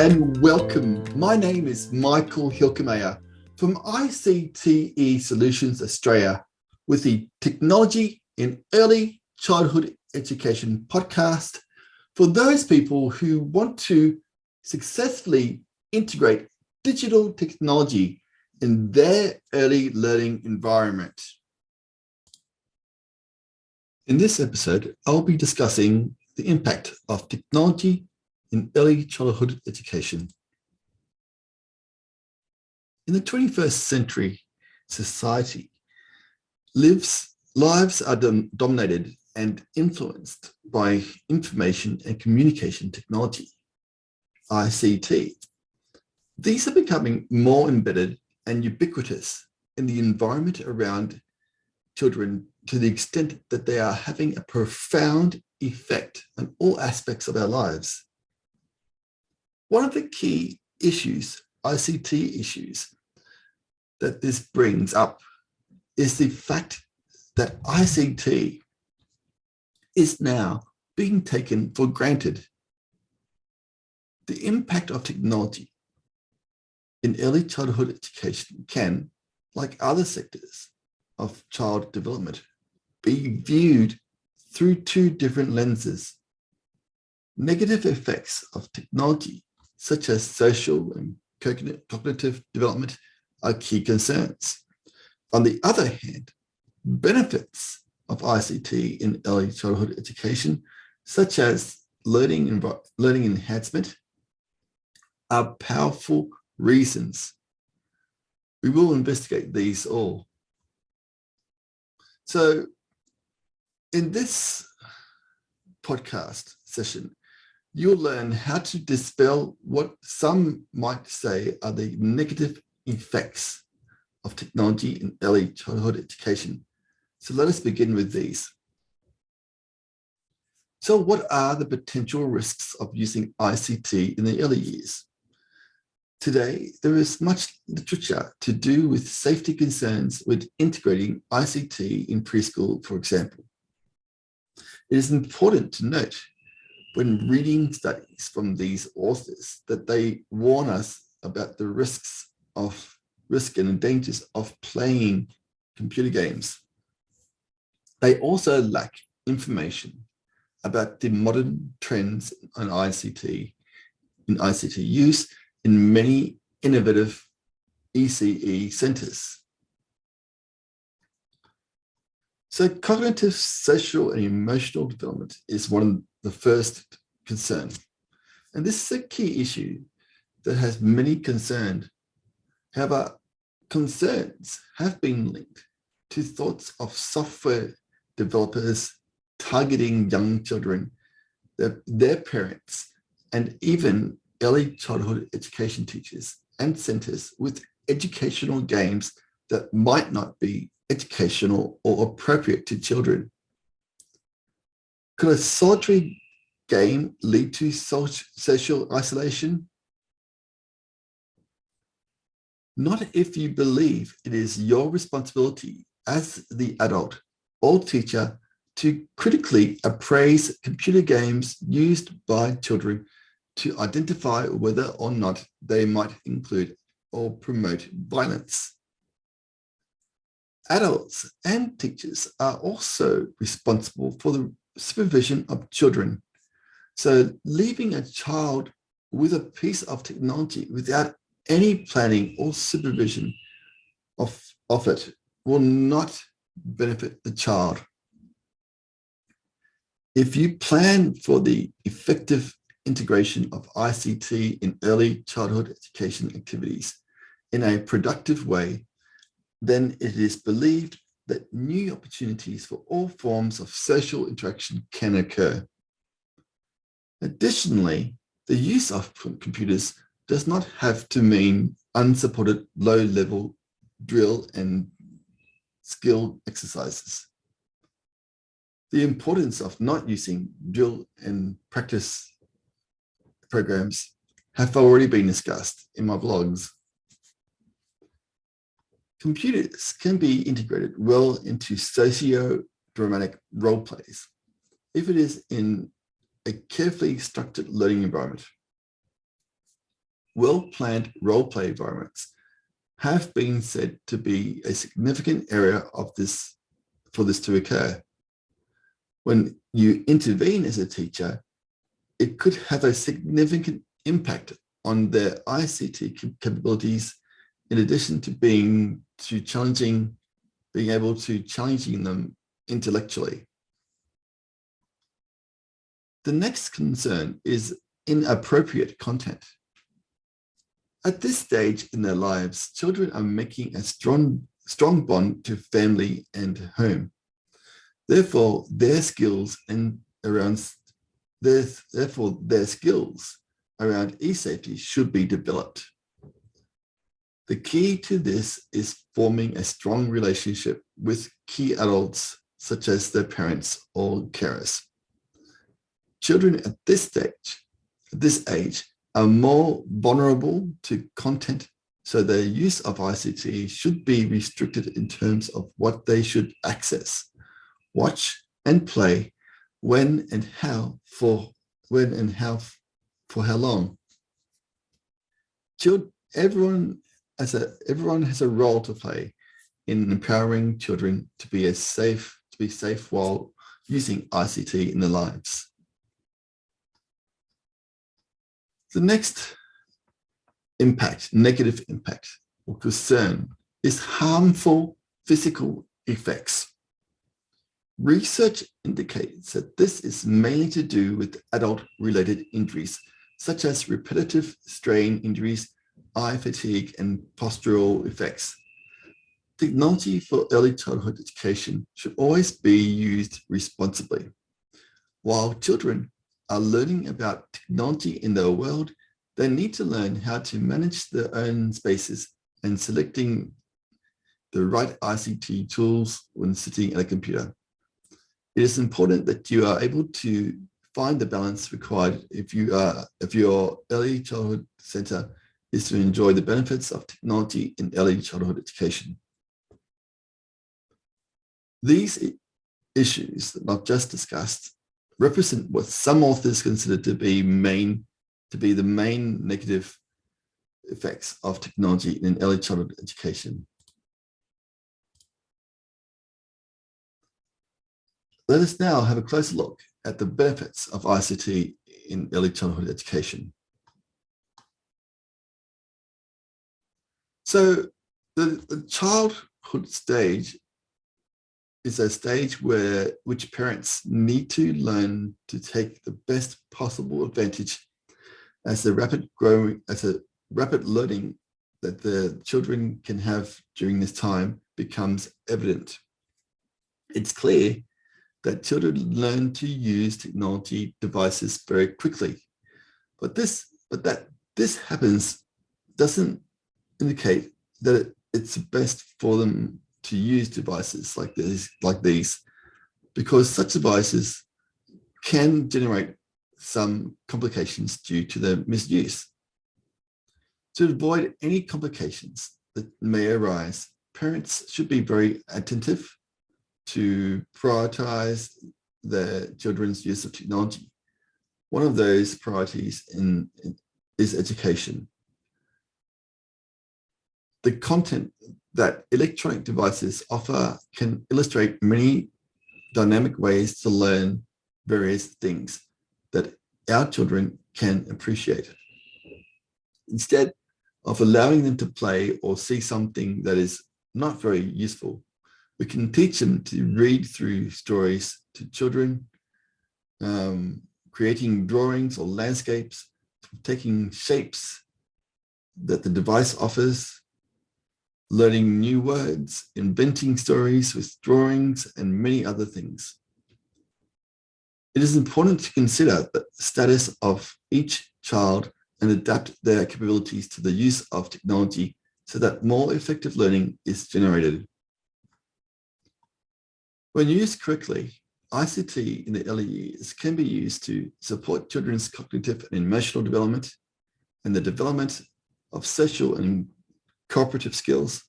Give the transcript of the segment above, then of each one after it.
and welcome. My name is Michael Hilkemeyer from ICTE Solutions Australia with the Technology in Early Childhood Education podcast for those people who want to successfully integrate digital technology in their early learning environment. In this episode, I'll be discussing the impact of technology in early childhood education. In the 21st century society, lives are dominated and influenced by information and communication technology, ICT. These are becoming more embedded and ubiquitous in the environment around children to the extent that they are having a profound effect on all aspects of our lives. One of the key issues, ICT issues, that this brings up is the fact that ICT is now being taken for granted. The impact of technology in early childhood education can, like other sectors of child development, be viewed through two different lenses. Negative effects of technology, such as social and cognitive development, are key concerns. On the other hand, benefits of ICT in early childhood education, such as learning enhancement, are powerful reasons. We will investigate these all. So in this podcast session, you'll learn how to dispel what some might say are the negative effects of technology in early childhood education. So let us begin with these. So what are the potential risks of using ICT in the early years? Today, there is much literature to do with safety concerns with integrating ICT in preschool, for example. It is important to note when reading studies from these authors that they warn us about the risk and dangers of playing computer games. They also lack information about the modern trends in ICT use in many innovative ECE centers. So cognitive, social, and emotional development is one of the first concern. And this is a key issue that has many concerned. However, concerns have been linked to thoughts of software developers targeting young children, their parents, and even early childhood education teachers and centers with educational games that might not be educational or appropriate to children. Could a solitary game lead to social isolation? Not if you believe it is your responsibility as the adult or teacher to critically appraise computer games used by children to identify whether or not they might include or promote violence. Adults and teachers are also responsible for the supervision of children. So leaving a child with a piece of technology without any planning or supervision of it will not benefit the child. If you plan for the effective integration of ICT in early childhood education activities in a productive way, then it is believed that new opportunities for all forms of social interaction can occur. Additionally, the use of computers does not have to mean unsupported low-level drill and skill exercises. The importance of not using drill and practice programs have already been discussed in my blogs. Computers can be integrated well into socio-dramatic role plays if it is in a carefully structured learning environment. well-planned role-play environments have been said to be a significant area of this for this to occur. When you intervene as a teacher, it could have a significant impact on their ICT capabilities, in addition to being able to challenging them intellectually. The next concern is inappropriate content. At this stage in their lives, children are making a strong bond to family and home. Therefore, their skills around e-safety should be developed. The key to this is forming a strong relationship with key adults, such as their parents or carers. Children at this age, are more vulnerable to content, so their use of ICT should be restricted in terms of what they should access, watch, and play, when and how for how long. Everyone has a role to play in empowering children to be safe while using ICT in their lives. The next negative impact or concern, is harmful physical effects. Research indicates that this is mainly to do with adult-related injuries, such as repetitive strain injuries, eye fatigue, and postural effects. Technology for early childhood education should always be used responsibly. While children are learning about technology in their world, they need to learn how to manage their own spaces and selecting the right ICT tools when sitting at a computer. It is important that you are able to find the balance required if your early childhood center is to enjoy the benefits of technology in early childhood education. These issues that I've just discussed represent what some authors consider to be the main negative effects of technology in early childhood education. Let us now have a closer look at the benefits of ICT in early childhood education. So the childhood stage is a stage which parents need to learn to take the best possible advantage as the rapid learning that the children can have during this time becomes evident. It's clear that children learn to use technology devices very quickly, but that this happens doesn't indicate that it's best for them to use devices like these, because such devices can generate some complications due to their misuse. To avoid any complications that may arise, parents should be very attentive to prioritize their children's use of technology. One of those priorities is education. The content that electronic devices offer can illustrate many dynamic ways to learn various things that our children can appreciate. Instead of allowing them to play or see something that is not very useful, we can teach them to read through stories to children, creating drawings or landscapes, taking shapes that the device offers, learning new words, inventing stories with drawings, and many other things. It is important to consider the status of each child and adapt their capabilities to the use of technology so that more effective learning is generated. When used correctly, ICT in the early years can be used to support children's cognitive and emotional development and the development of social and cooperative skills,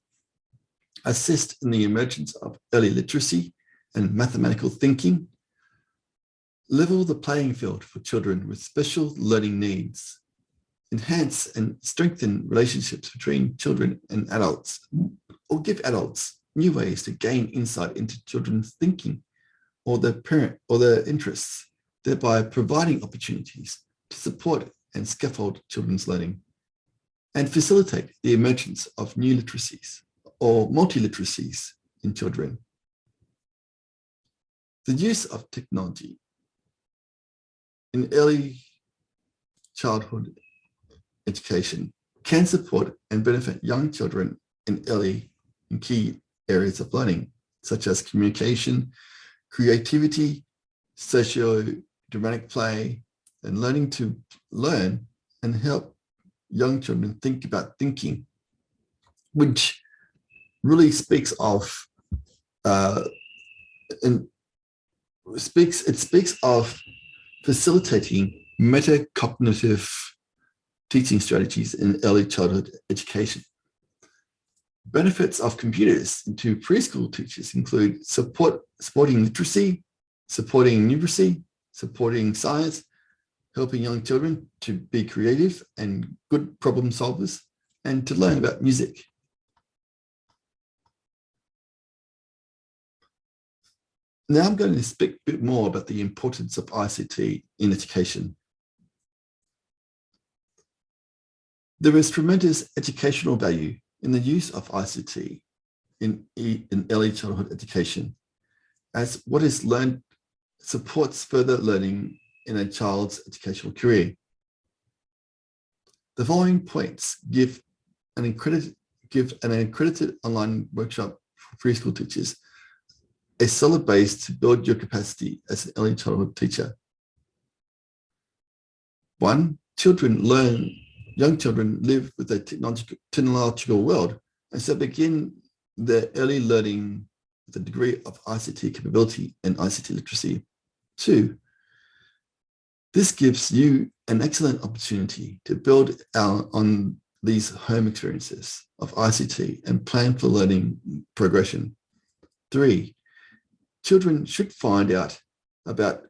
assist in the emergence of early literacy and mathematical thinking, level the playing field for children with special learning needs, enhance and strengthen relationships between children and adults, or give adults new ways to gain insight into children's thinking or their interests, thereby providing opportunities to support and scaffold children's learning, and facilitate the emergence of new literacies or multiliteracies in children. The use of technology in early childhood education can support and benefit young children in key areas of learning, such as communication, creativity, socio-dramatic play, and learning to learn and help young children think about thinking, which really speaks of facilitating metacognitive teaching strategies in early childhood education. Benefits of computers to preschool teachers include supporting literacy, supporting numeracy, supporting science, helping young children to be creative and good problem solvers, and to learn about music. Now I'm going to speak a bit more about the importance of ICT in education. There is tremendous educational value in the use of ICT in early childhood education, as what is learned supports further learning in a child's educational career. The following points give an accredited online workshop for preschool teachers a solid base to build your capacity as an early childhood teacher. 1, young children live with a technological world, and so begin their early learning with a degree of ICT capability and ICT literacy. 2, this gives you an excellent opportunity to build on these home experiences of ICT and plan for learning progression. 3, children should find out about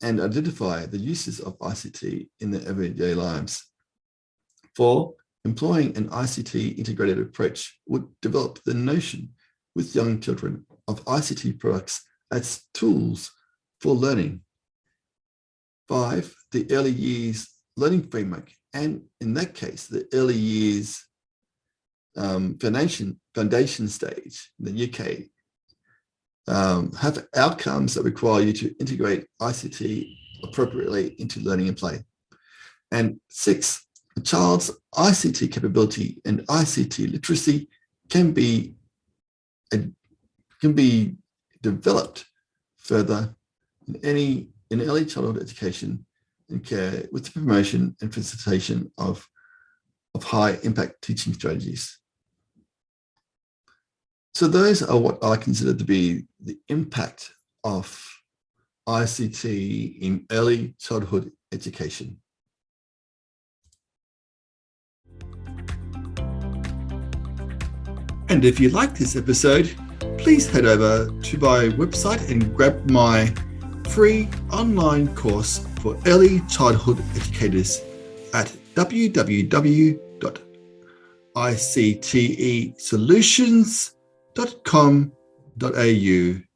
and identify the uses of ICT in their everyday lives. 4, employing an ICT integrated approach would develop the notion with young children of ICT products as tools for learning. 5, the early years learning framework, and in that case, the early years foundation stage in the UK, have outcomes that require you to integrate ICT appropriately into learning and play. And 6, a child's ICT capability and ICT literacy can be developed further in early childhood education and care with the promotion and facilitation of high impact teaching strategies. So those are what I consider to be the impact of ICT in early childhood education. And if you like this episode, please head over to my website and grab my free online course for early childhood educators at www.ictesolutions.com.au